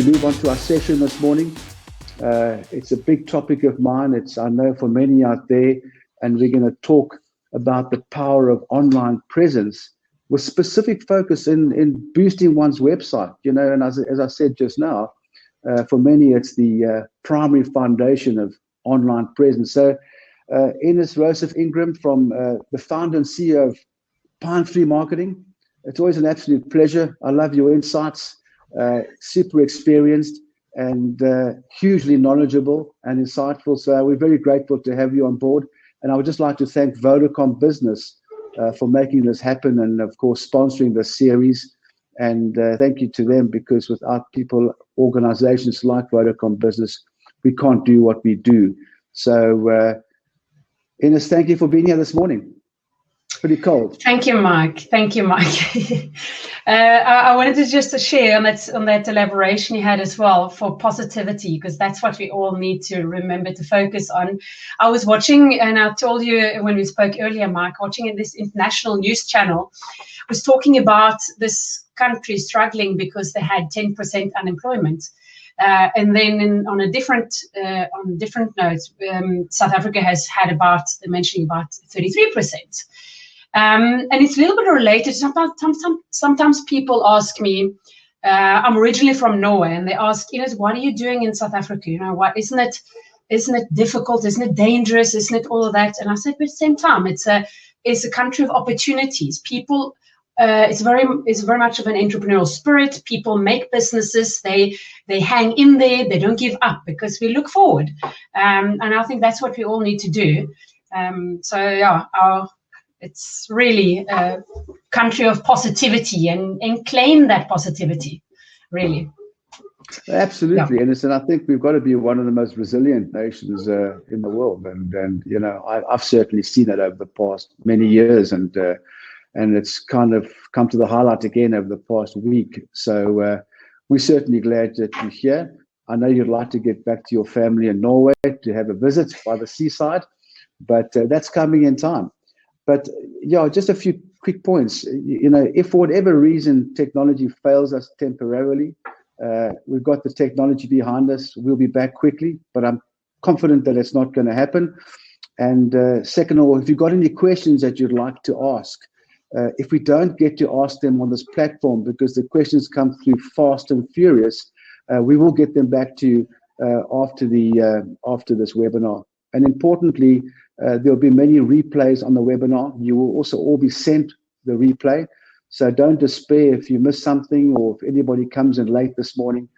move on to our session this morning. It's a big topic of mine. I know for many out there, and we're going to talk about the power of online presence with specific focus in boosting one's website. And as I said just now, for many, it's the primary foundation of online presence. So, Ines Rosef-Ingram, from the founder and CEO of Pine Tree Marketing. It's always an absolute pleasure. I love your insights. Super experienced and hugely knowledgeable and insightful. So we're very grateful to have you on board. And I would just like to thank Vodacom Business for making this happen and, of course, sponsoring this series. And thank you to them, because without people, organizations like Vodacom Business, we can't do what we do. So, Ines, thank you for being here this morning. Pretty cold. Thank you, Mike. I wanted to just share on that elaboration you had as well for positivity, because that's what we all need to remember to focus on. I was watching, and I told you when we spoke earlier, Mike, watching this international news channel, was talking about this country struggling because they had 10% unemployment. And then on different notes, South Africa has had about 33%. And it's a little bit related. Sometimes people ask me, I'm originally from Norway, and they ask, what are you doing in South Africa? What isn't it difficult? Isn't it dangerous? Isn't it all of that? And I said, but at the same time, it's a country of opportunities. People, it's very much of an entrepreneurial spirit. People make businesses. They hang in there. They don't give up, because we look forward. And I think that's what we all need to do. It's really a country of positivity, and claim that positivity, really. Absolutely, yeah. And I think we've got to be one of the most resilient nations in the world. And I've certainly seen that over the past many years, and it's kind of come to the highlight again over the past week. So we're certainly glad that you're here. I know you'd like to get back to your family in Norway to have a visit by the seaside, but that's coming in time. But yeah, just a few quick points. If for whatever reason technology fails us temporarily, we've got the technology behind us. We'll be back quickly, but I'm confident that it's not going to happen. And second of all, if you've got any questions that you'd like to ask, if we don't get to ask them on this platform, because the questions come through fast and furious, we will get them back to you after this webinar. And importantly, there'll be many replays on the webinar. You will also all be sent the replay. So don't despair if you miss something, or if anybody comes in late this morning,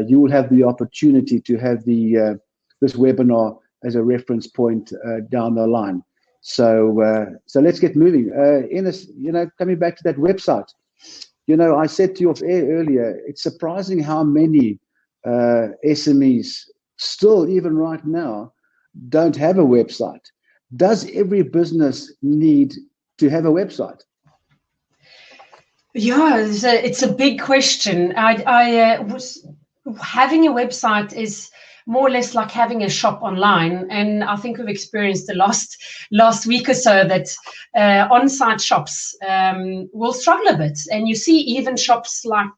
you will have the opportunity to have this webinar as a reference point down the line. So let's get moving. Ines, coming back to that website, I said to you off air earlier, it's surprising how many SMEs still, even right now, don't have a website. Does every business need to have a website? Yeah, it's a big question. Having a website is more or less like having a shop online, and I think we've experienced the last week or so that on-site shops will struggle a bit, and you see even shops like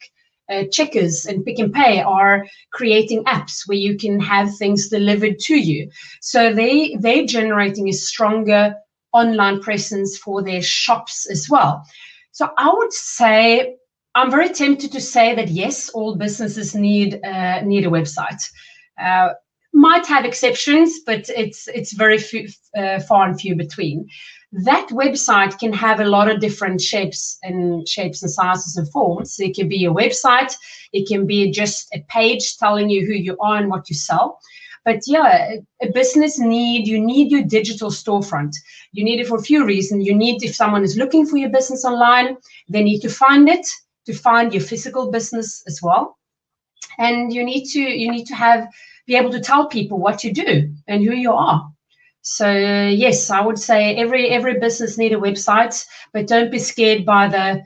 Checkers and Pick and Pay are creating apps where you can have things delivered to you. So they're generating a stronger online presence for their shops as well. So I would say, I'm very tempted to say that yes, all businesses need a website. Might have exceptions, but it's very far and few between. That website can have a lot of different shapes and sizes and forms. So it can be a website, it can be just a page telling you who you are and what you sell. But yeah, a business you need your digital storefront. You need it for a few reasons. You need, if someone is looking for your business online, they need to find it, to find your physical business as well. And you need to be able to tell people what you do and who you are. So yes, I would say every business needs a website, but don't be scared by the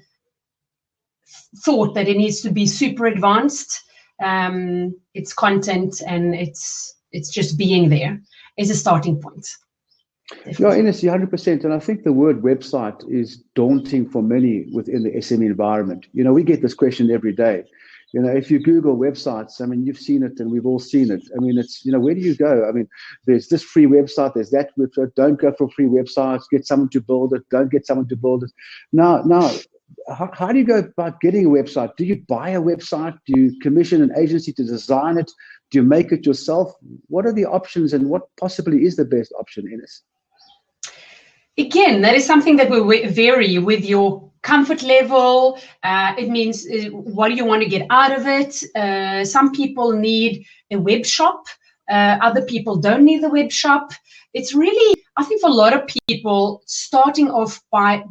thought that it needs to be super advanced. It's content, and it's just being there is a starting point. Yeah, Ines, 100%. And I think the word website is daunting for many within the SME environment. We get this question every day. You know, if you Google websites, I mean, you've seen it and we've all seen it. I mean, it's, you know, where do you go? I mean, there's this free website, there's that website. Don't go for free websites. Get someone to build it. Don't get someone to build it. Now, how do you go about getting a website? Do you buy a website? Do you commission an agency to design it? Do you make it yourself? What are the options and what possibly is the best option, Ines? Again, that is something that will vary with your comfort level. It means what do you want to get out of it? Some people need a web shop. Other people don't need the web shop. It's really, I think for a lot of people, starting off by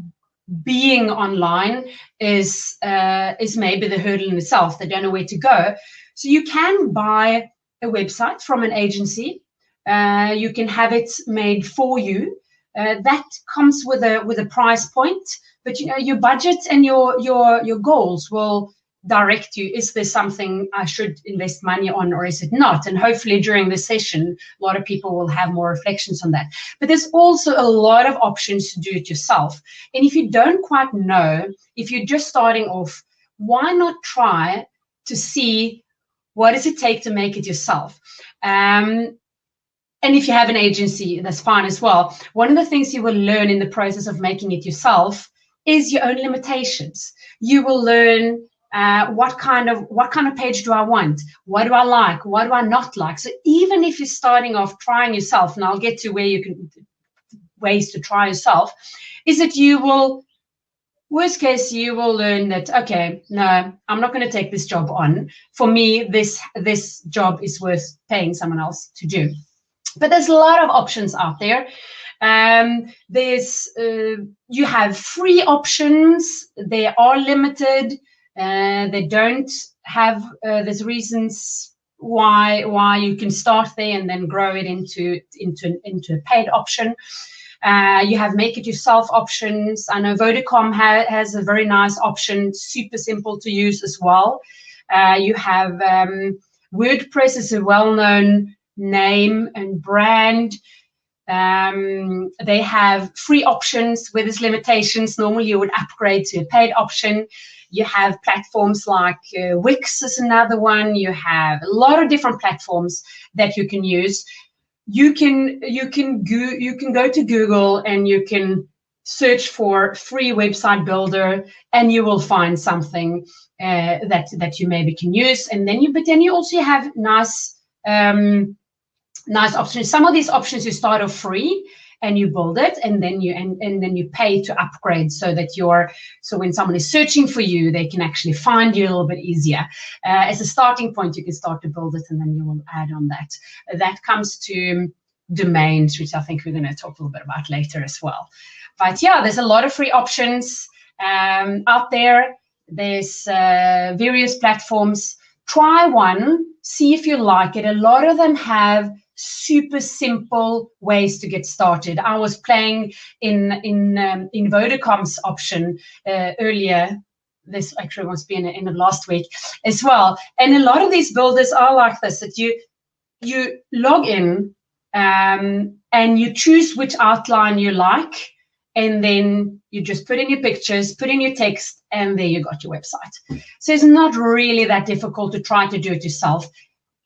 being online is maybe the hurdle in itself. They don't know where to go. So you can buy a website from an agency. You can have it made for you. That comes with a price point, but you know your budget and your goals will direct you. Is there something I should invest money on, or is it not? And hopefully during this session, a lot of people will have more reflections on that. But there's also a lot of options to do it yourself. And if you don't quite know, if you're just starting off, why not try to see what does it take to make it yourself? And if you have an agency, that's fine as well. One of the things you will learn in the process of making it yourself is your own limitations. You will learn what kind of page do I want? What do I like? What do I not like? So even if you're starting off trying yourself, and I'll get to where you can ways to try yourself, is that you will, worst case, you will learn that, okay, no, I'm not going to take this job on. For me, this job is worth paying someone else to do. But there's a lot of options out there. You have free options. They are limited. They don't have. There's reasons why you can start there and then grow it into a paid option. You have make it yourself options. I know Vodacom has a very nice option, super simple to use as well. You have WordPress is a well-known name and brand. They have free options where there's limitations. Normally you would upgrade to a paid option. You have platforms like Wix is another one. You have a lot of different platforms that you can use. You can go to Google and you can search for free website builder, and you will find something that you maybe can use. And then you also have nice options. Some of these options you start off free and you build it, and then you pay to upgrade so that so when someone is searching for you, they can actually find you a little bit easier. As a starting point, you can start to build it, and then you will add on that. That comes to domains, which I think we're going to talk a little bit about later as well. But yeah, there's a lot of free options out there. There's various platforms. Try one, see if you like it. A lot of them have super simple ways to get started. I was playing in Vodacom's option earlier. This actually must be in the end of last week as well. And a lot of these builders are like this, that you log in and you choose which outline you like, and then you just put in your pictures, put in your text, and there you got your website. So it's not really that difficult to try to do it yourself.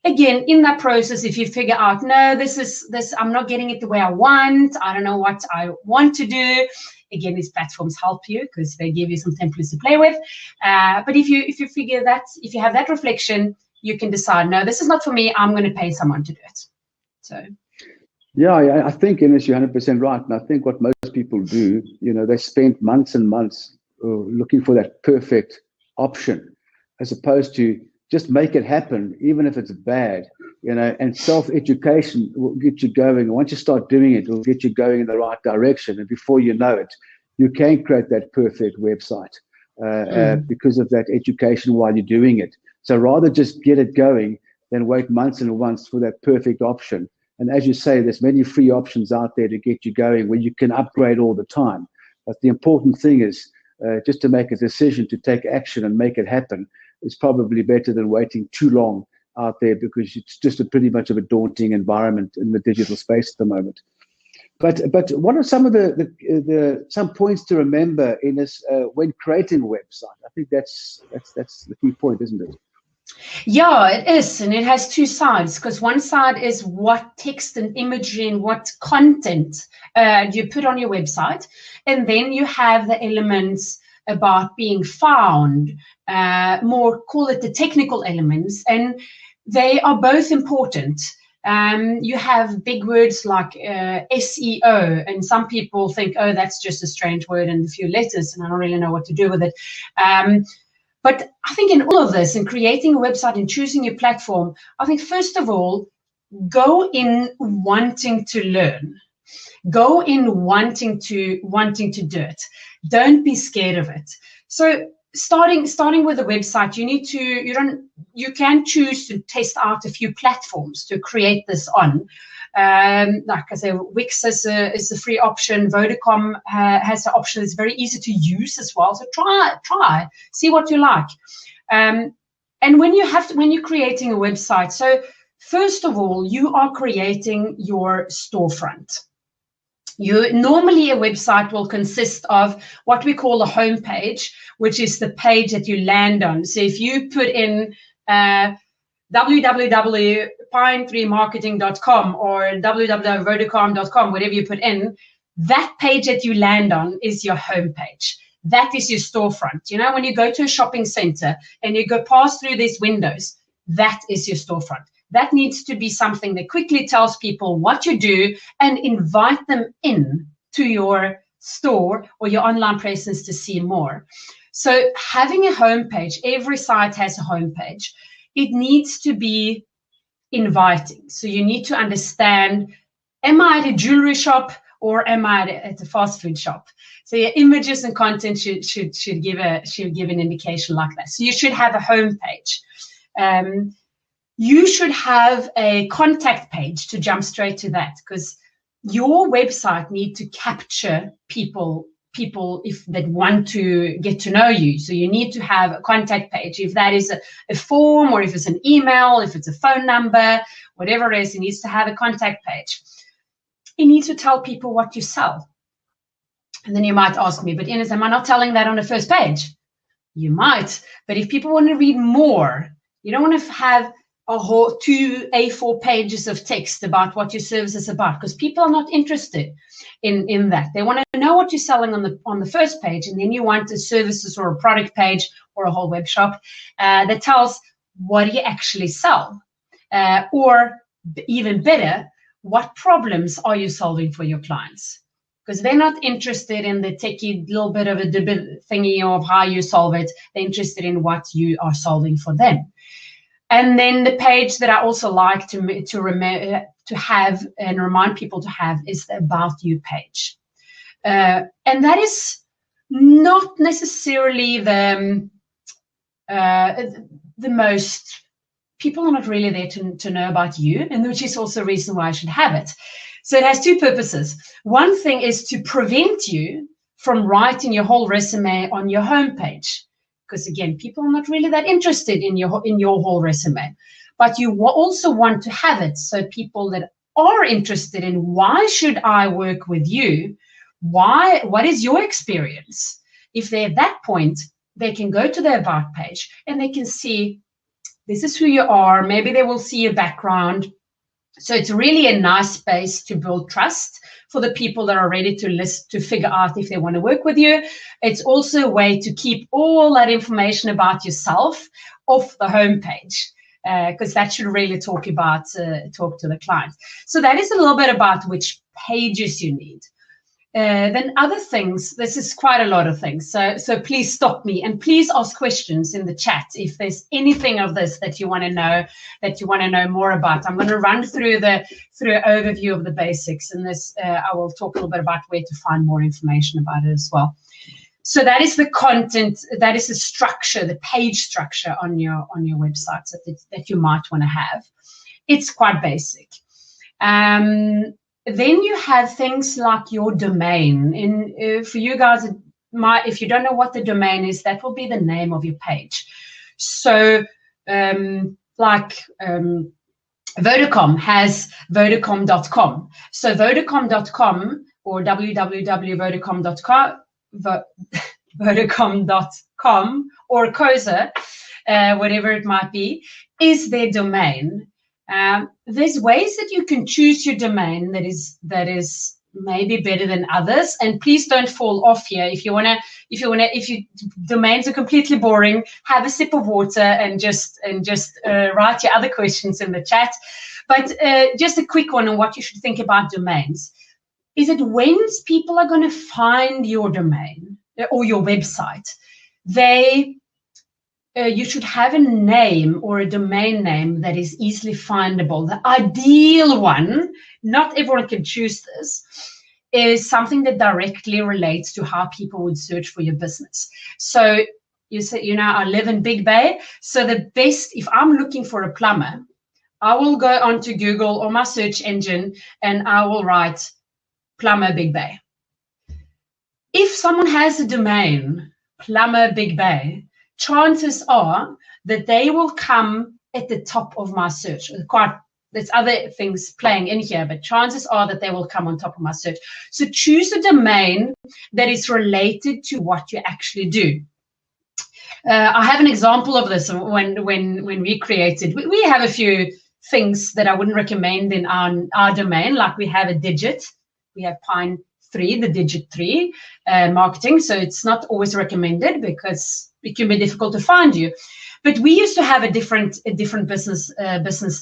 Again, in that process, if you figure out, no, this, I'm not getting it the way I want, I don't know what I want to do. Again, these platforms help you because they give you some templates to play with. But if you figure that, if you have that reflection, you can decide, no, this is not for me, I'm going to pay someone to do it. So. Yeah, I think, Ines, you're 100% right. And I think what most people do, they spend months and months looking for that perfect option, as opposed to just make it happen, even if it's bad, and self-education will get you going. Once you start doing it, it will get you going in the right direction. And before you know it, you can create that perfect website because of that education while you're doing it. So rather just get it going than wait months and months for that perfect option. And as you say, there's many free options out there to get you going where you can upgrade all the time. But the important thing is just to make a decision to take action and make it happen is probably better than waiting too long out there, because it's just pretty much of a daunting environment in the digital space at the moment. But what are some of some points to remember in this when creating a website? I think that's the key point, isn't it? Yeah, it is. And it has two sides, because one side is what text and imagery and what content you put on your website. And then you have the elements about being found, more call it the technical elements. And they are both important. You have big words like SEO, and some people think, oh, that's just a strange word and a few letters, and I don't really know what to do with it. But I think in all of this, in creating a website and choosing your platform, I think first of all, go in wanting to learn. Go in wanting to do it. Don't be scared of it. So starting with a website, you can choose to test out a few platforms to create this on. Like I say, Wix is a free option. Vodacom has an option that's very easy to use as well. So try, see what you like. And when you're creating a website, so first of all, you are creating your storefront. Normally a website will consist of what we call a home page, which is the page that you land on. So if you put in www.pine3marketing.com or www.vodacom.com, whatever you put in, that page that you land on is your home page. That is your storefront. You know, when you go to a shopping center and you go past through these windows, that is your storefront. That needs to be something that quickly tells people what you do and invite them in to your store or your online presence to see more. So having a homepage, every site has a homepage. It needs to be inviting. So you need to understand, am I at a jewelry shop or am I at a fast food shop? So your images and content should give an indication like that. So you should have a homepage. You should have a contact page to jump straight to that, because your website needs to capture people if that want to get to know you. So you need to have a contact page. If that is a form, or if it's an email, if it's a phone number, whatever it is, it needs to have a contact page. You need to tell people what you sell. And then you might ask me, but Ines, am I not telling that on the first page? You might, but if people want to read more, you don't want to have a whole 2 A4 pages of text about what your service is about, because people are not interested in that. They want to know what you're selling on the first page, and then you want a services or a product page or a whole web shop that tells what do you actually sell, or even better, what problems are you solving for your clients? Because they're not interested in the techie little bit of a thingy of how you solve it. They're interested in what you are solving for them. And then the page that I also like to have and remind people to have is the About You page. And that is not necessarily the most, people are not really there to know about you, and which is also a reason why I should have it. So it has two purposes. One thing is to prevent you from writing your whole resume on your homepage, because again, people are not really that interested in your whole resume. But you also want to have it so people that are interested in why should I work with you, what is your experience? If they're at that point, they can go to their About page and they can see this is who you are. Maybe they will see your background. So it's really a nice space to build trust for the people that are ready to figure out if they want to work with you. It's also a way to keep all that information about yourself off the homepage, because that should really talk to the client. So that is a little bit about which pages you need. Then other things, this is quite a lot of things. So please stop me and please ask questions in the chat if there's anything of this that you want to know more about. I'm going to run through an overview of the basics, and this I will talk a little bit about where to find more information about it as well. So that is the content, that is the structure, the page structure on your website that you might want to have. It's quite basic. Then you have things like your domain. And for you guys, if you don't know what the domain is, that will be the name of your page. So Vodacom has Vodacom.com. So Vodacom.com or www.vodacom.com or COSA whatever it might be, is their domain. There's ways that you can choose your domain that is maybe better than others, and please don't fall off here. If your domains are completely boring, have a sip of water and just write your other questions in the chat. But just a quick one on what you should think about domains is that when people are going to find your domain or your website, you should have a name or a domain name that is easily findable. The ideal one, not everyone can choose this, is something that directly relates to how people would search for your business. So you say, I live in Big Bay. So the best, if I'm looking for a plumber, I will go onto Google or my search engine and I will write plumber Big Bay. If someone has a domain, plumber Big Bay, chances are that they will come at the top of my search. There's other things playing in here, but chances are that they will come on top of my search. So choose a domain that is related to what you actually do. I have an example of this when we created. We have a few things that I wouldn't recommend in our domain, like we have a digit. We have Pine 3, the digit 3 marketing. So it's not always recommended because it can be difficult to find you. But we used to have a different business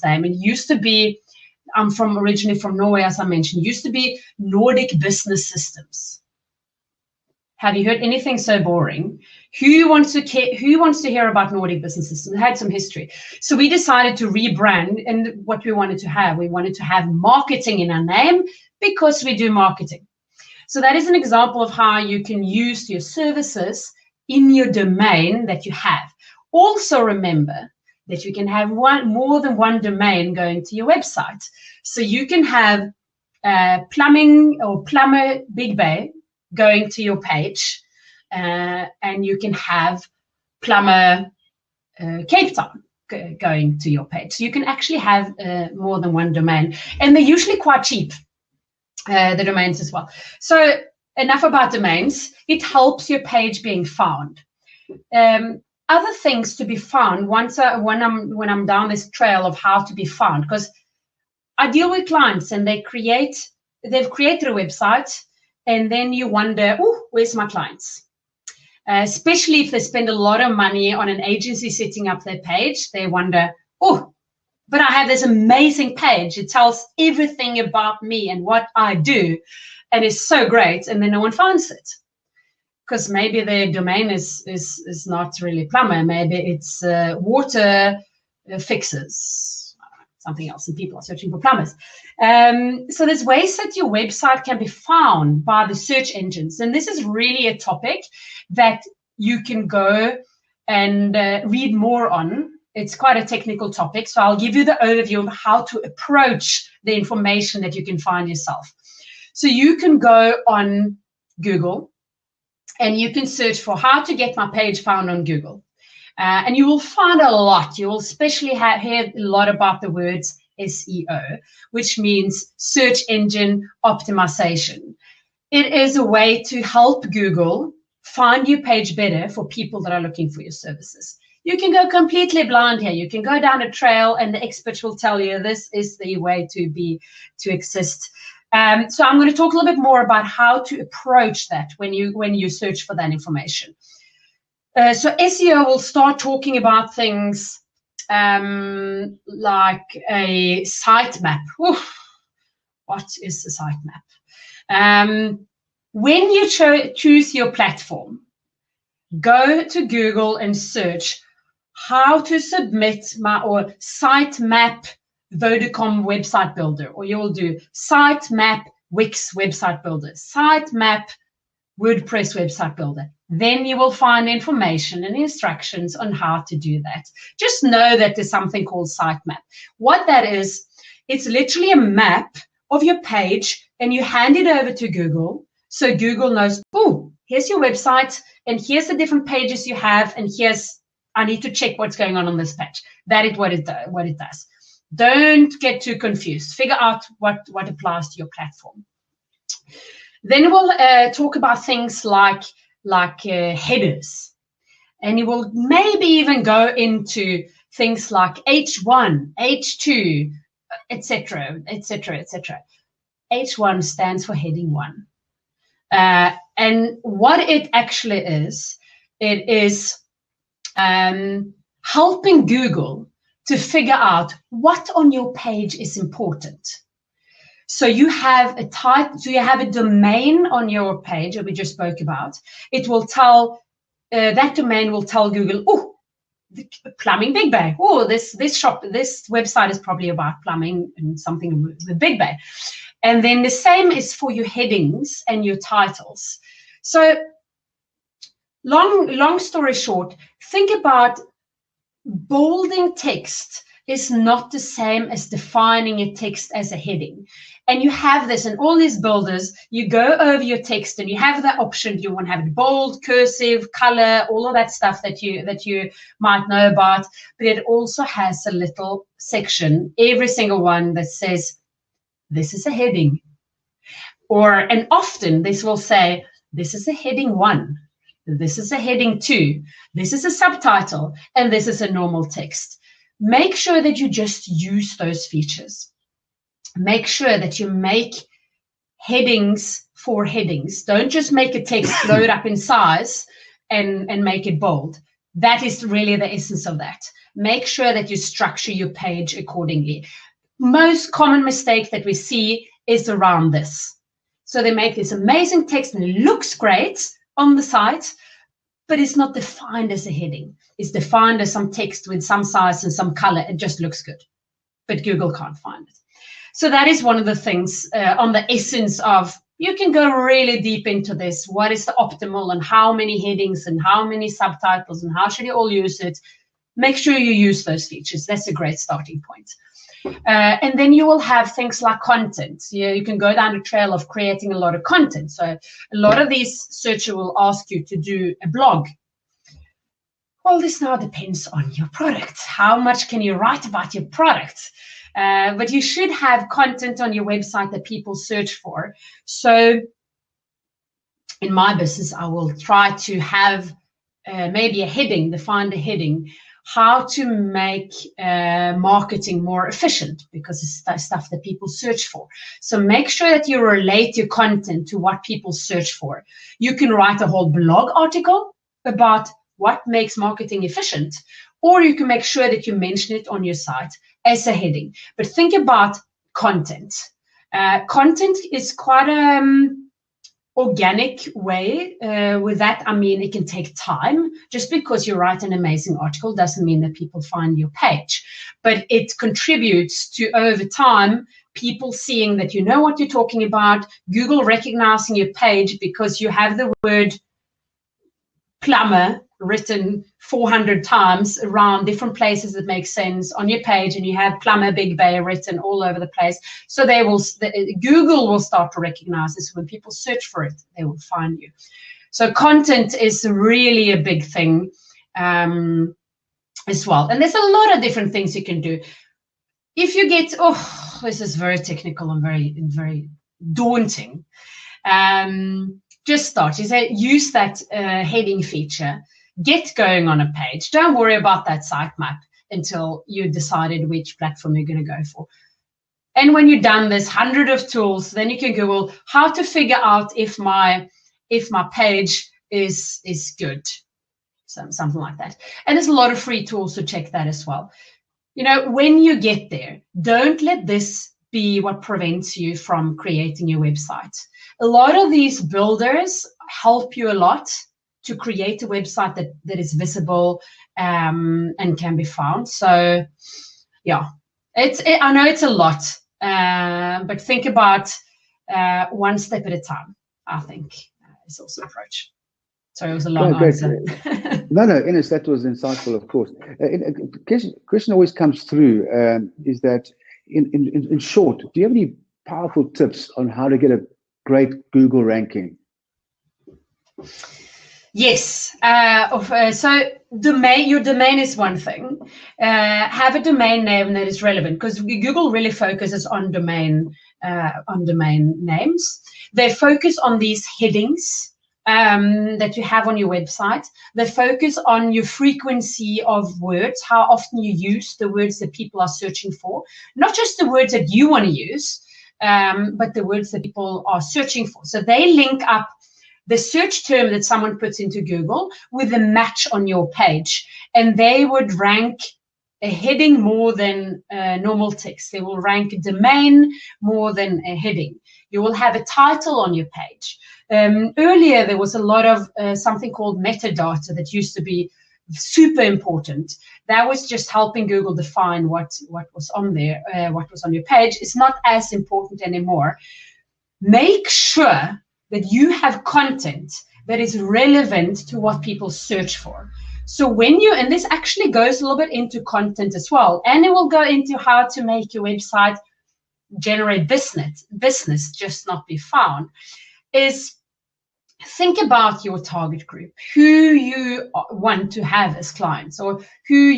name. It used to be, I'm originally from Norway, as I mentioned, used to be Nordic Business Systems. Have you heard anything so boring? Who wants to hear about Nordic Business Systems? It had some history. So we decided to rebrand, and what we wanted to have marketing in our name because we do marketing. So that is an example of how you can use your services in your domain that you have. Also remember that you can have more than one domain going to your website. So you can have plumbing or plumber Big Bay going to your page, and you can have plumber Cape Town going to your page. So you can actually have more than one domain, and they're usually quite cheap, the domains as well. So enough about domains. It helps your page being found. Other things to be found when I'm down this trail of how to be found, because I deal with clients and they've created a website, and then you wonder, where's my clients? Especially if they spend a lot of money on an agency setting up their page, they wonder, but I have this amazing page. It tells everything about me and what I do, and it's so great, and then no one finds it. Because maybe their domain is not really plumber. Maybe it's water fixers, something else, and people are searching for plumbers. So there's ways that your website can be found by the search engines. And this is really a topic that you can go and read more on. It's quite a technical topic. So I'll give you the overview of how to approach the information that you can find yourself. So you can go on Google, and you can search for how to get my page found on Google. And you will find a lot. You will especially hear a lot about the words SEO, which means search engine optimization. It is a way to help Google find your page better for people that are looking for your services. You can go completely blind here. You can go down a trail, and the experts will tell you this is the way to exist. So I'm going to talk a little bit more about how to approach that when you search for that information. So SEO will start talking about things like a sitemap. What is a sitemap? When you choose your platform, go to Google and search how to submit or sitemap Vodacom website builder, or you will do sitemap Wix website builder, sitemap WordPress website builder. Then you will find information and instructions on how to do that. Just know that there's something called sitemap. What that is, it's literally a map of your page, and you hand it over to Google, so Google knows, here's your website, and here's the different pages you have, and I need to check what's going on this page. That is what it does. Don't get too confused. Figure out what applies to your platform. Then we'll talk about things like headers. And you will maybe even go into things like H1, H2, etc., etc., etc. H1 stands for heading 1. And what it actually is, it is helping Google to figure out what on your page is important. So you have a type, so you have a domain on your page that we just spoke about. It will tell, that domain will tell Google, oh, plumbing Big Bay. Oh, this website is probably about plumbing and something with Big Bay. And then the same is for your headings and your titles. So long story short, think about bolding text is not the same as defining a text as a heading. And you have this in all these builders, you go over your text and you have the option, you want to have it bold, cursive, color, all of that stuff that you might know about, but it also has a little section, every single one, that says, this is a heading. And often this will say, this is a heading 1, this is a heading 2, this is a subtitle, and this is a normal text. Make sure that you just use those features. Make sure that you make headings for headings. Don't just make a text load up in size and make it bold. That is really the essence of that. Make sure that you structure your page accordingly. Most common mistake that we see is around this. So they make this amazing text and it looks great on the site, but it's not defined as a heading. It's defined as some text with some size and some color. It just looks good, but Google can't find it. So that is one of the things on the essence of, you can go really deep into this. What is the optimal and how many headings and how many subtitles and how should you all use it? Make sure you use those features. That's a great starting point. And then you will have things like content. You can go down the trail of creating a lot of content. So a lot of these searchers will ask you to do a blog. Well, this now depends on your product. How much can you write about your product? But you should have content on your website that people search for. So in my business, I will try to have maybe a heading, define the heading, how to make marketing more efficient, because it's stuff that people search for. So make sure that you relate your content to what people search for. You can write a whole blog article about what makes marketing efficient, or you can make sure that you mention it on your site as a heading. But think about content. Content is quite organic way. With that, I mean, it can take time. Just because you write an amazing article doesn't mean that people find your page, but it contributes to, over time, people seeing that you know what you're talking about, Google recognizing your page because you have the word plumber written 400 times around different places that make sense on your page, and you have plumber Big Bay written all over the place. So Google will start to recognize this. When people search for it, they will find you. So content is really a big thing as well. And there's a lot of different things you can do. If you get, this is very technical and very daunting. Just start. You say, use that heading feature. Get going on a page. Don't worry about that sitemap until you decided which platform you're going to go for. And when you've done this 100 of tools, then you can Google how to figure out if my page is good, something like that. And there's a lot of free tools to check that as well. You know, when you get there, don't let this be what prevents you from creating your website. A lot of these builders help you a lot to create a website that is visible and can be found. So, yeah, I know it's a lot, but think about one step at a time, I think, is also an approach. Sorry, it was a long answer. No, Ines, that was insightful, of course. Question always comes through is that, in short, do you have any powerful tips on how to get a great Google ranking? Yes. So your domain is one thing. Have a domain name that is relevant, because Google really focuses on domain names. They focus on these headings that you have on your website. They focus on your frequency of words, how often you use the words that people are searching for, not just the words that you want to use, but the words that people are searching for. So they link up the search term that someone puts into Google with a match on your page, and they would rank a heading more than normal text. They will rank a domain more than a heading. You will have a title on your page. Earlier, there was a lot of something called metadata that used to be super important. That was just helping Google define what was on there, what was on your page. It's not as important anymore. Make sure that you have content that is relevant to what people search for. So when you, and this actually goes a little bit into content as well, and it will go into how to make your website generate business, just not be found, is think about your target group, who you want to have as clients, or who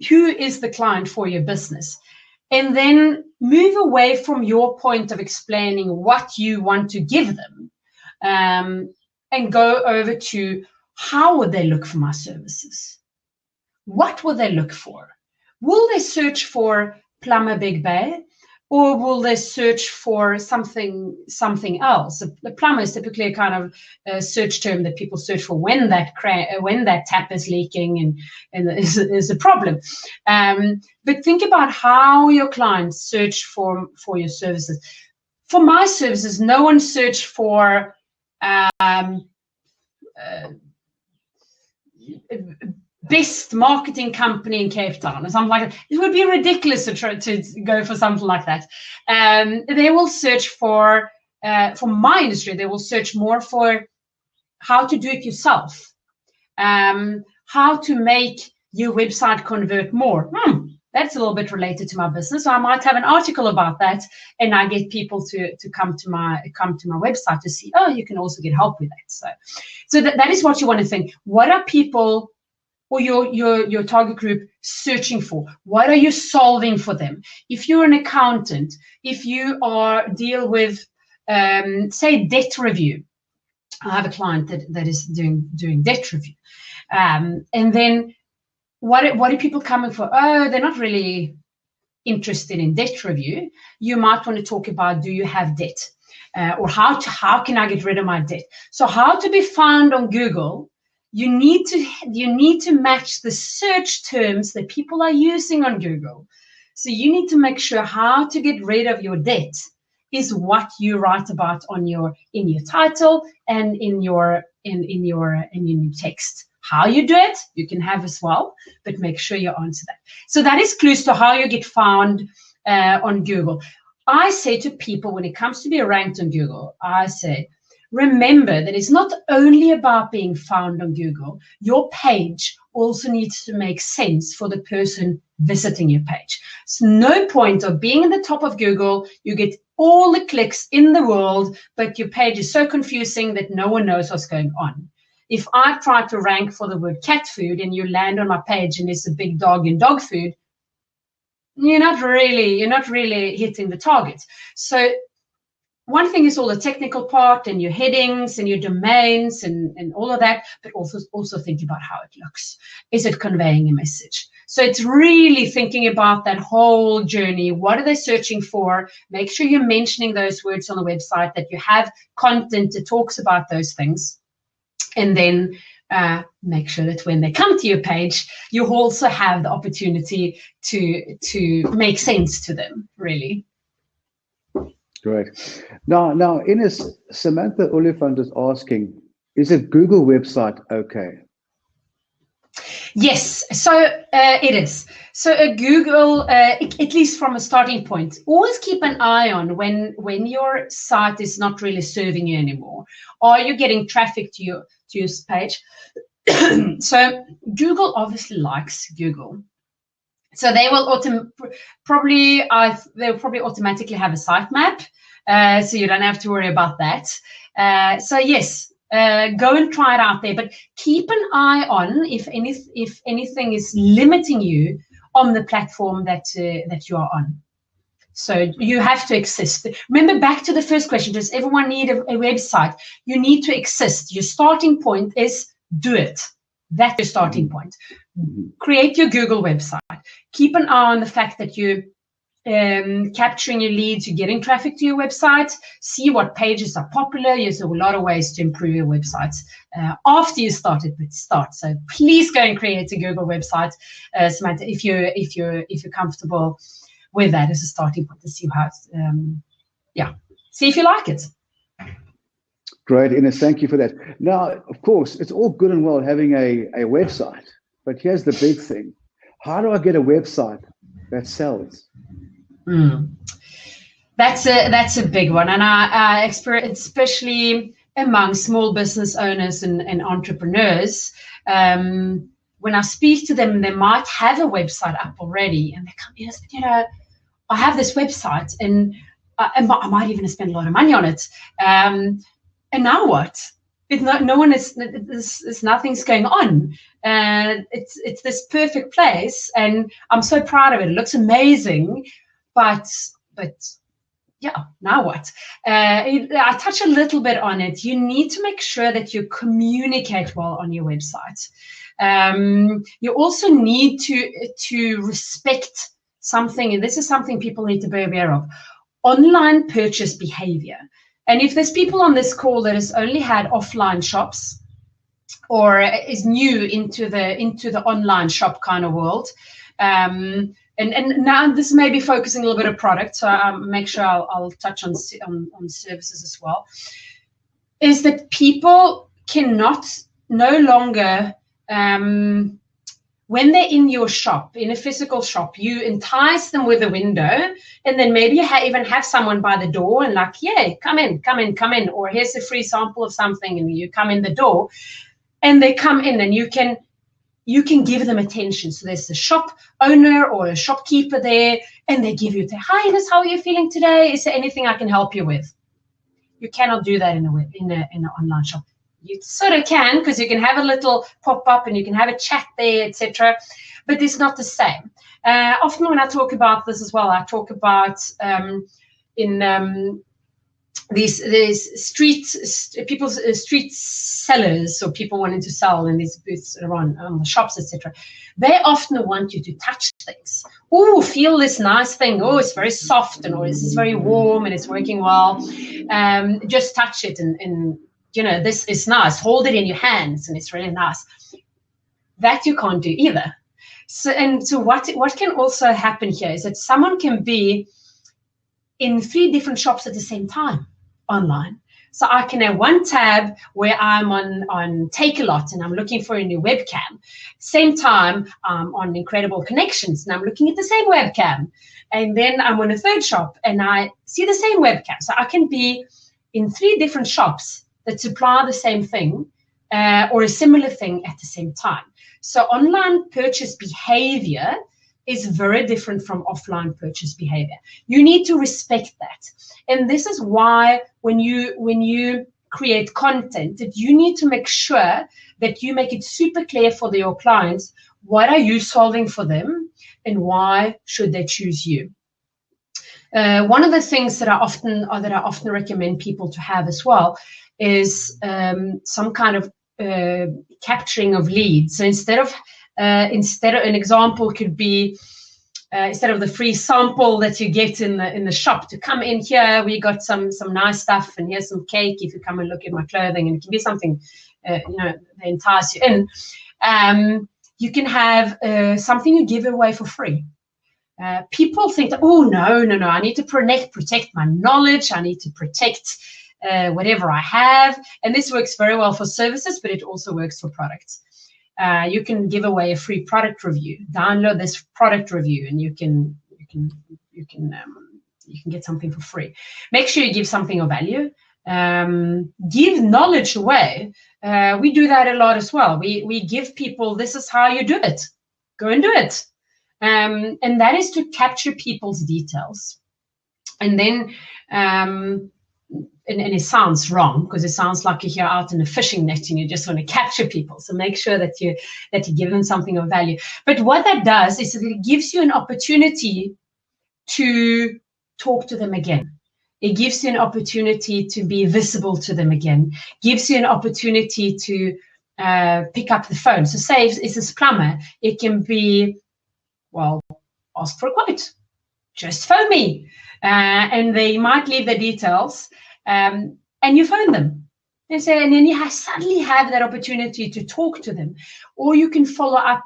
is the client for your business. And then move away from your point of explaining what you want to give them, and go over to how would they look for my services? What will they look for? Will they search for Plumber Big Bay, or will they search for something else? The plumber is typically a kind of search term that people search for when that tap is leaking and is a problem. But think about how your clients search for your services. For my services, no one searched for best marketing company in Cape Town or something like that. It would be ridiculous to try to go for something like that. They will search for my industry, they will search more for how to do it yourself, how to make your website convert more. That's a little bit related to my business. So I might have an article about that, and I get people to come to my website to see, oh, you can also get help with that. So that is what you want to think. What are people or your target group searching for? What are you solving for them? If you're an accountant, if you deal with, say, debt review. I have a client that is doing debt review. And then what are people coming for? Oh, they're not really interested in debt review. You might want to talk about, do you have debt? Or how can I get rid of my debt? So how to be found on Google, you need to match the search terms that people are using on Google. So you need to make sure how to get rid of your debt is what you write about in your title and in your text. How you do it, you can have as well, but make sure you answer that. So that is clues to how you get found on Google. I say to people, when it comes to be ranked on Google, I say, remember that it's not only about being found on Google. Your page also needs to make sense for the person visiting your page. It's no point of being at the top of Google, you get all the clicks in the world, but your page is so confusing that no one knows what's going on. If I try to rank for the word cat food and you land on my page and it's a big dog in dog food, you're not really hitting the target. So one thing is all the technical part and your headings and your domains and all of that, but also think about how it looks. Is it conveying a message? So it's really thinking about that whole journey. What are they searching for? Make sure you're mentioning those words on the website, that you have content that talks about those things. And then make sure that when they come to your page, you also have the opportunity to make sense to them, really. Great. Now, Ines, Samantha Oliphant is asking, is a Google website okay? Yes, so it is. So a Google, at least from a starting point, always keep an eye on when your site is not really serving you anymore. Are you getting traffic to your page? So Google obviously likes Google. So they will probably automatically have a sitemap, so you don't have to worry about that. So yes, go and try it out there, but keep an eye on if anything is limiting you on the platform that you are on. So you have to exist. Remember, back to the first question, does everyone need a website? You need to exist. Your starting point is do it. That's your starting point. Create your Google website. Keep an eye on the fact that you're capturing your leads, you're getting traffic to your website. See what pages are popular. There's a lot of ways to improve your websites after you start it, but start. So please go and create a Google website, Samantha, if you're comfortable with that as a starting point to see how it's, see if you like it. Great, Ines, thank you for that. Now, of course, it's all good and well having a website, but here's the big thing. How do I get a website that sells? That's a big one, and I experience, especially among small business owners and entrepreneurs, when I speak to them, they might have a website up already, and they come, yes, but I have this website, and I might even spend a lot of money on it. And now what? There's nothing's going on. It's this perfect place, and I'm so proud of it. It looks amazing, but yeah, now what? I touch a little bit on it. You need to make sure that you communicate well on your website. You also need to respect something, and this is something people need to be aware of: online purchase behavior. And if there's people on this call that has only had offline shops or is new into the online shop kind of world, and now this may be focusing a little bit of product, so I'll make sure I'll touch on services as well, is that people cannot no longer, when they're in your shop, in a physical shop, you entice them with a window, and then maybe you even have someone by the door and like, yeah, come in, or here's a free sample of something, and you come in the door, and they come in, and you can give them attention. So there's a shop owner or a shopkeeper there, and they give you, hi, Ines, how are you feeling today? Is there anything I can help you with? You cannot do that in an online shop. You sort of can, because you can have a little pop-up and you can have a chat there, etc. But it's not the same. Often when I talk about this as well, I talk about these street sellers, or people wanting to sell in these booths around the shops, etc. They often want you to touch things. Oh, feel this nice thing. Oh, it's very soft, and or this is very warm and it's working well. Just touch it and this is nice. Hold it in your hands and it's really nice. That you can't do either. So what can also happen here is that someone can be in 3 different shops at the same time online. So I can have one tab where I'm on Take-A-Lot and I'm looking for a new webcam. Same time, I'm on Incredible Connections and I'm looking at the same webcam. And then I'm on a 3rd shop and I see the same webcam. So I can be in 3 different shops that supply the same thing or a similar thing at the same time. So online purchase behavior is very different from offline purchase behavior. You need to respect that. And this is why when you create content, that you need to make sure that you make it super clear for your clients, what are you solving for them and why should they choose you? One of the things that I often recommend people to have as well is some kind of capturing of leads. So instead of an example could be instead of the free sample that you get in the shop, to come in here, we got some nice stuff, and here's some cake if you come and look at my clothing, and it can be something that entice you in. You can have something you give away for free. People think that, oh, no, I need to protect my knowledge, I need to protect whatever I have, and this works very well for services, but it also works for products. You can give away a free product review. Download this product review, and you can get something for free. Make sure you give something of value. Give knowledge away. We do that a lot as well. We give people, this is how you do it. Go and do it. And that is to capture people's details. And then and it sounds wrong, because it sounds like you're out in a fishing net and you just want to capture people. So make sure that you give them something of value. But what that does is that it gives you an opportunity to talk to them again. It gives you an opportunity to be visible to them again, gives you an opportunity to pick up the phone. So say it's this plumber, it can be, well, ask for a quote, just phone me. And they might leave their details, and you phone them. And then you suddenly have that opportunity to talk to them. Or you can follow up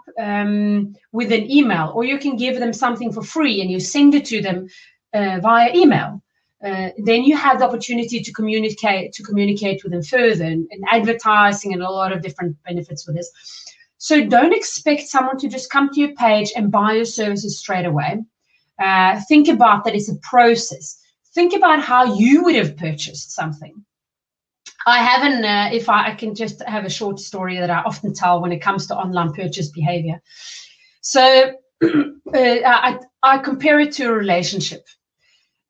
with an email, or you can give them something for free and you send it to them via email. Then you have the opportunity to communicate with them further, and advertising and a lot of different benefits with this. So don't expect someone to just come to your page and buy your services straight away. Think about that it's a process. Think about how you would have purchased something. I haven't, if I can just have a short story that I often tell when it comes to online purchase behavior. So I compare it to a relationship.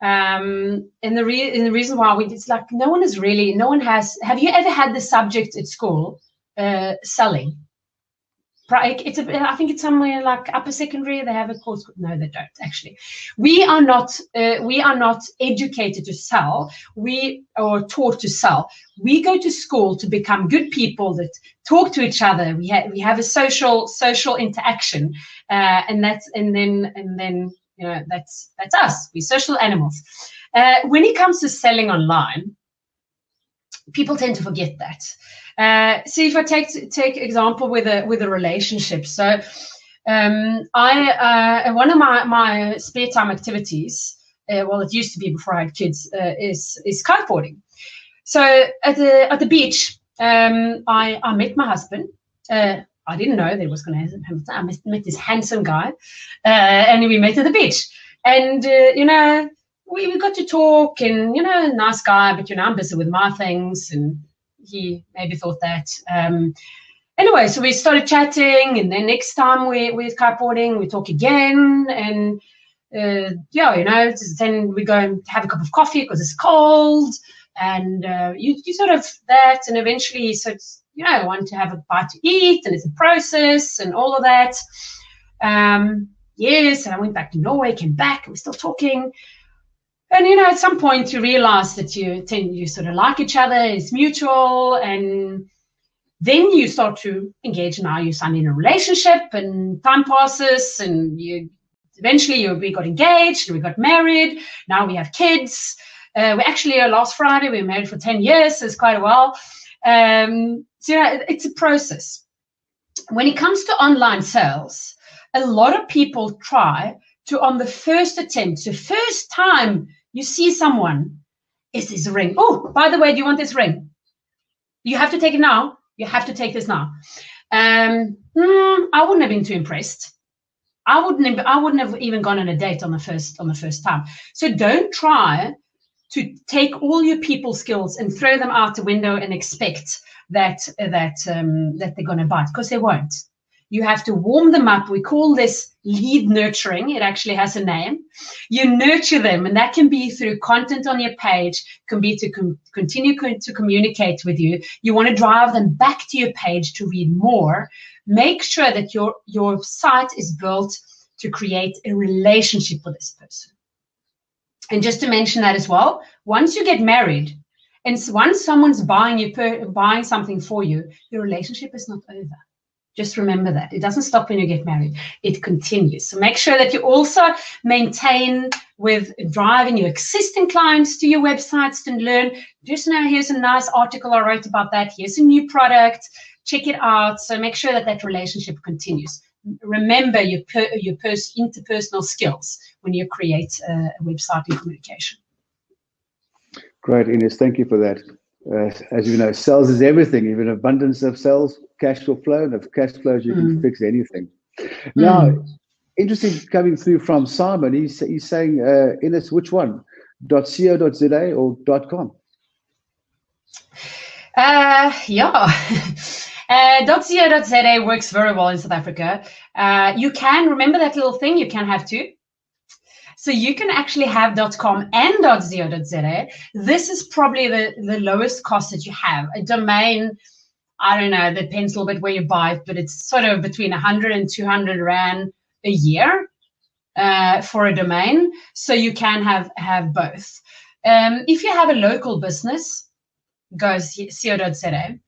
And the reason why it's like no one has, have you ever had the subject at school, selling? I think it's somewhere like upper secondary. They have a course. No, they don't actually. We are not educated to sell. We are taught to sell. We go to school to become good people that talk to each other. We have a social interaction, and then you know that's us. We're social animals. When it comes to selling online, people tend to forget that. So if I take example with a relationship, so I one of my spare time activities, well, it used to be before I had kids, is kiteboarding. So at the beach, I met my husband. I didn't know that it was going to happen. I met this handsome guy, and we met at the beach. And you know, we got to talk, and you know, nice guy, but you know, I'm busy with my things, and he maybe thought that. Anyway, so we started chatting, and then next time we're kiteboarding, we talk again, and yeah, you know, then we go and have a cup of coffee because it's cold, and you sort of that, and eventually, so it's, you know, want to have a bite to eat, and it's a process, and all of that. Yes, and I went back to Norway, came back, and we're still talking. And, you know, at some point you realize that you sort of like each other, it's mutual, and then you start to engage. Now you sign in a relationship, and time passes, and eventually we got engaged, and we got married. Now we have kids. We actually, last Friday, we were married for 10 years, so it's quite a while. So, you know, it's a process. When it comes to online sales, a lot of people try to, on the first attempt, the first time you see someone, is this ring? Oh, by the way, do you want this ring? You have to take it now. You have to take this now. I wouldn't have been too impressed. I wouldn't have even gone on a date on the first time. So don't try to take all your people skills and throw them out the window and expect that they're going to buy, because they won't. You have to warm them up. We call this lead nurturing. It actually has a name. You nurture them, and that can be through content on your page, can be to continue to communicate with you. You want to drive them back to your page to read more. Make sure that your site is built to create a relationship with this person. And just to mention that as well, once you get married, and once someone's buying something for you, your relationship is not over. Just remember that. It doesn't stop when you get married. It continues. So make sure that you also maintain with driving your existing clients to your websites to learn. Just now, here's a nice article I wrote about that. Here's a new product. Check it out. So make sure that relationship continues. Remember your interpersonal skills when you create a website and communication. Great, Ines. Thank you for that. As you know, sales is everything. Even abundance of sales, cash will flow, and if cash flows, you can fix anything. Now, interesting coming through from Simon. He's saying, Ines, which one? .co.za or .com? Yeah. .co.za works very well in South Africa. You can, remember that little thing, you can have two. So you can actually have .com and .co.za. This is probably the lowest cost that you have. A domain, I don't know, depends a little bit where you buy it, but it's sort of between 100 and 200 Rand a year. for a domain, so you can have both. If you have a local business, go co.za.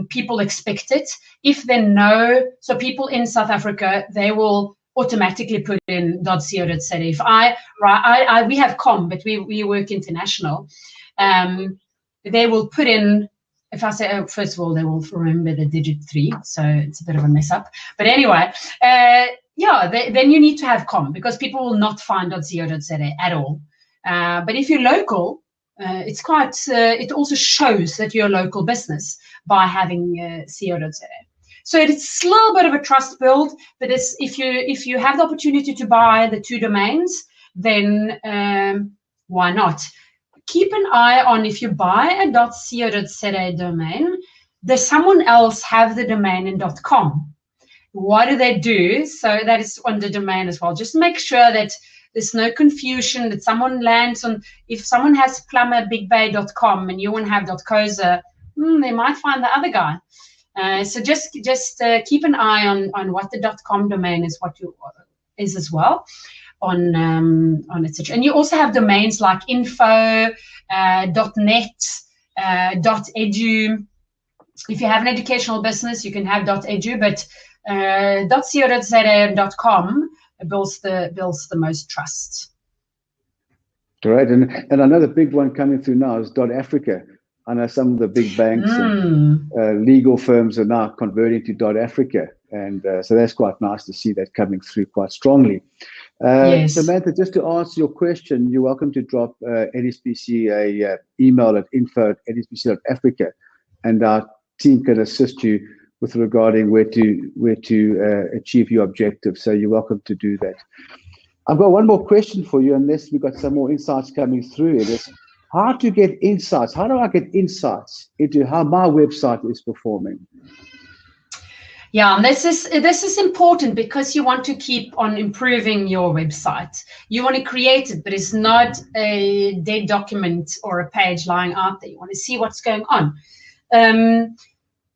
People expect it. If they know, so people in South Africa, they will automatically put in .co.za. If we have com, but we work international. They will put in, if I say, first of all, they will remember the digit 3, so it's a bit of a mess up. But anyway, then you need to have com, because people will not find .co.za at all. But if you're local, it's quite. It also shows that you're a local business by having co.za. So it's a little bit of a trust build. But it's, if you have the opportunity to buy the 2 domains, then why not? Keep an eye on, if you buy a .co.za domain, does someone else have the domain in .com? What do they do? So that is on the domain as well. Just make sure that there's no confusion, that someone lands on, if someone has plumberbigbay.com and you want to have .coza, they might find the other guy. So just keep an eye on what the .com domain is, what you is as well on etc. And you also have domains like info, .net, .edu. If you have an educational business, you can have .edu, but .co.za and .com builds the most trust. Right, and another big one coming through now is .africa. I know some of the big banks and legal firms are now converting to .africa, and so that's quite nice to see that coming through quite strongly. Yes. Samantha, just to answer your question, you're welcome to drop NSBC a email at info@nsbc.africa, and our team can assist you with regarding where to achieve your objectives. So you're welcome to do that. I've got one more question for you, unless we've got some more insights coming through. It is how to get insights. How do I get insights into how my website is performing? Yeah, and this is important, because you want to keep on improving your website. You want to create it, but it's not a dead document or a page lying out there. You want to see what's going on.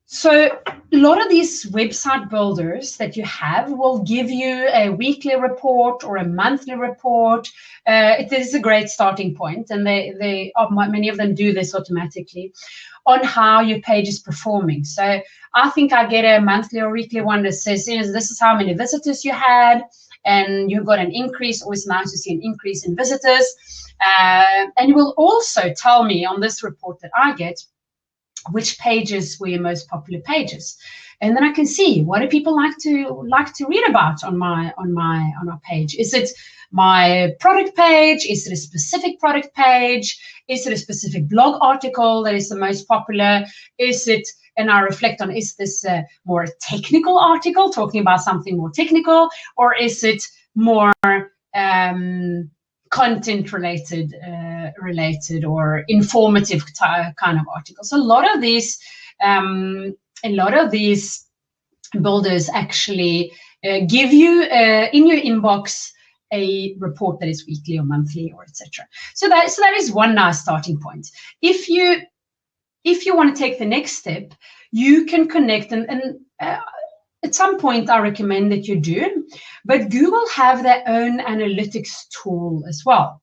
So a lot of these website builders that you have will give you a weekly report or a monthly report. It is a great starting point, and many of them do this automatically, on how your page is performing. So I think I get a monthly or weekly one that says, this is how many visitors you had, and you've got an increase. Always nice to see an increase in visitors. And you will also tell me on this report that I get which pages were your most popular pages, and then I can see what do people like to read about on our page. Is it my product page? Is it a specific product page? Is it a specific blog article that is the most popular? Is it, and I reflect on, is this a more technical article talking about something more technical, or is it more content related or informative kind of articles? So a lot of these builders actually give you in your inbox a report that is weekly or monthly or etc. So that is one nice starting point. If you want to take the next step, you can connect and at some point, I recommend that you do, but Google have their own analytics tool as well.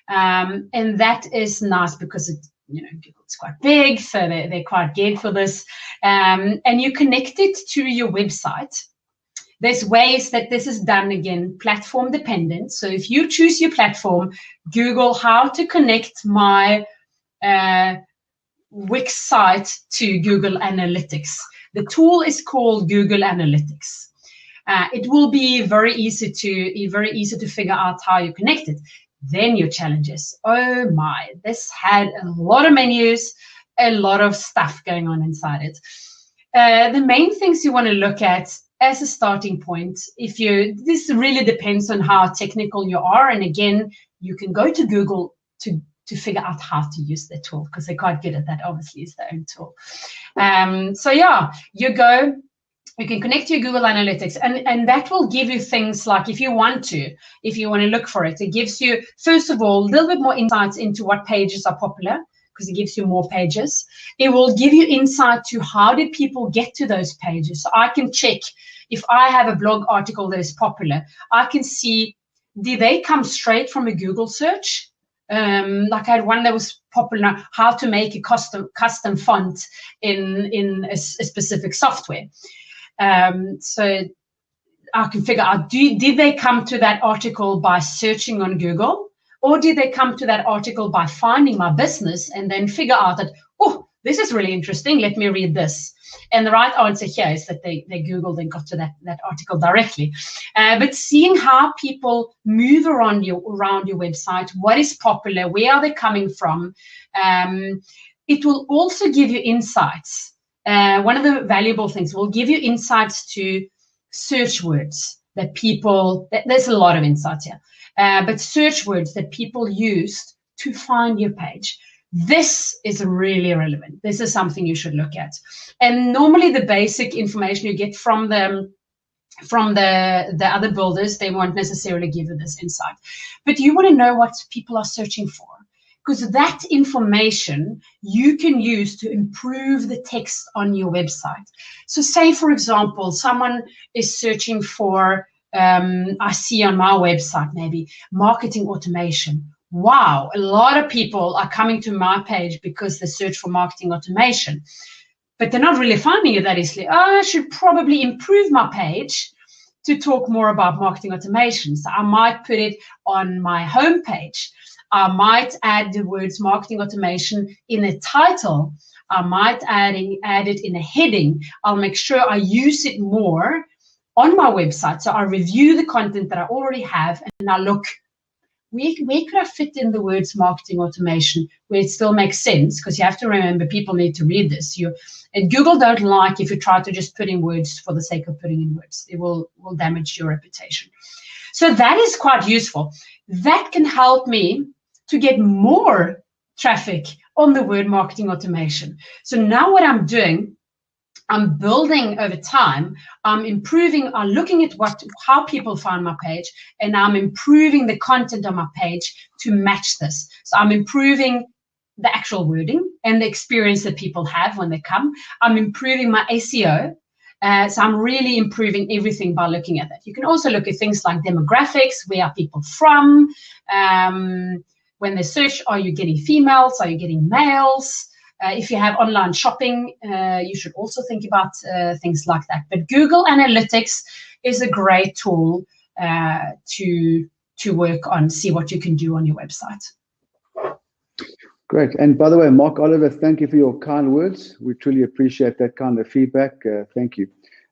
And that is nice because Google's quite big, so they're quite geared for this. And you connect it to your website. There's ways that this is done, again, platform dependent. So if you choose your platform, Google how to connect my Wix site to Google Analytics. The tool is called Google Analytics. It will be very easy to figure out how you connect it. Then your challenge is, oh my, this had a lot of menus, a lot of stuff going on inside it. The main things you want to look at as a starting point, this really depends on how technical you are. And again, you can go to Google to figure out how to use the tool, because they're quite good at that. Obviously, it's their own tool. So yeah, you can connect to your Google Analytics, and that will give you things like, if you want to look for it, it gives you, first of all, a little bit more insights into what pages are popular, because it gives you more pages. It will give you insight to how did people get to those pages. So I can check, if I have a blog article that is popular, I can see, did they come straight from a Google search? Like I had one that was popular, how to make a custom font in a specific software. So I can figure out, did they come to that article by searching on Google? Or did they come to that article by finding my business and then figure out that, oh, this is really interesting, let me read this. And the right answer here is that they Googled and got to that article directly. But seeing how people move around your website, what is popular, where are they coming from, it will also give you insights. One of the valuable things will give you insights to search words that people, there's a lot of insights here. But search words that people used to find your page. This is really relevant. This is something you should look at. And normally the basic information you get from the other builders, they won't necessarily give you this insight. But you want to know what people are searching for, because that information you can use to improve the text on your website. So say, for example, someone is searching for, I see on my website maybe, marketing automation. Wow, a lot of people are coming to my page because they search for marketing automation, but they're not really finding it that easily. Oh, I should probably improve my page to talk more about marketing automation. So I might put it on my home page. I might add the words marketing automation in a title. I might add it in a heading. I'll make sure I use it more on my website. So I review the content that I already have, and I look, where could I fit in the words marketing automation where it still makes sense? Because you have to remember, people need to read this. And Google don't like if you try to just put in words for the sake of putting in words. It will damage your reputation. So that is quite useful. That can help me to get more traffic on the word marketing automation. So now what I'm doing, I'm building over time, I'm improving, I'm looking at how people find my page, and I'm improving the content on my page to match this. So I'm improving the actual wording and the experience that people have when they come. I'm improving my SEO. So I'm really improving everything by looking at that. You can also look at things like demographics, where are people from? When they search, are you getting females? Are you getting males? If you have online shopping, you should also think about things like that. But Google Analytics is a great tool to work on, see what you can do on your website. Great. And by the way, Mark Oliver, thank you for your kind words. We truly appreciate that kind of feedback. Thank you.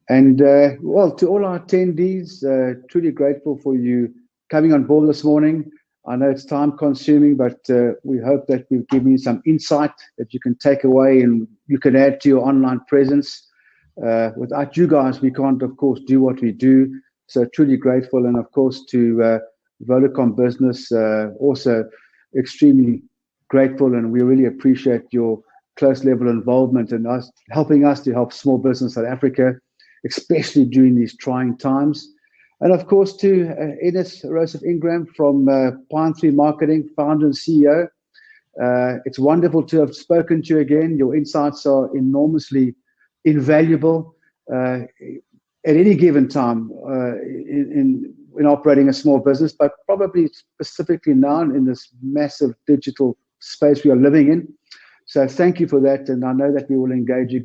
And well, to all our attendees, truly grateful for you coming on board this morning. I know it's time consuming, but we hope that we've given you some insight that you can take away and you can add to your online presence. Without you guys, we can't, of course, do what we do. So truly grateful. And of course, to Vodacom Business, also extremely grateful. And we really appreciate your close level involvement and helping us to help small business South Africa, especially during these trying times. And of course, to Rosef-Ingram from Pine Tree Marketing, founder and CEO. It's wonderful to have spoken to you again. Your insights are enormously invaluable at any given time in operating a small business, but probably specifically now in this massive digital space we are living in. So thank you for that. And I know that we will engage again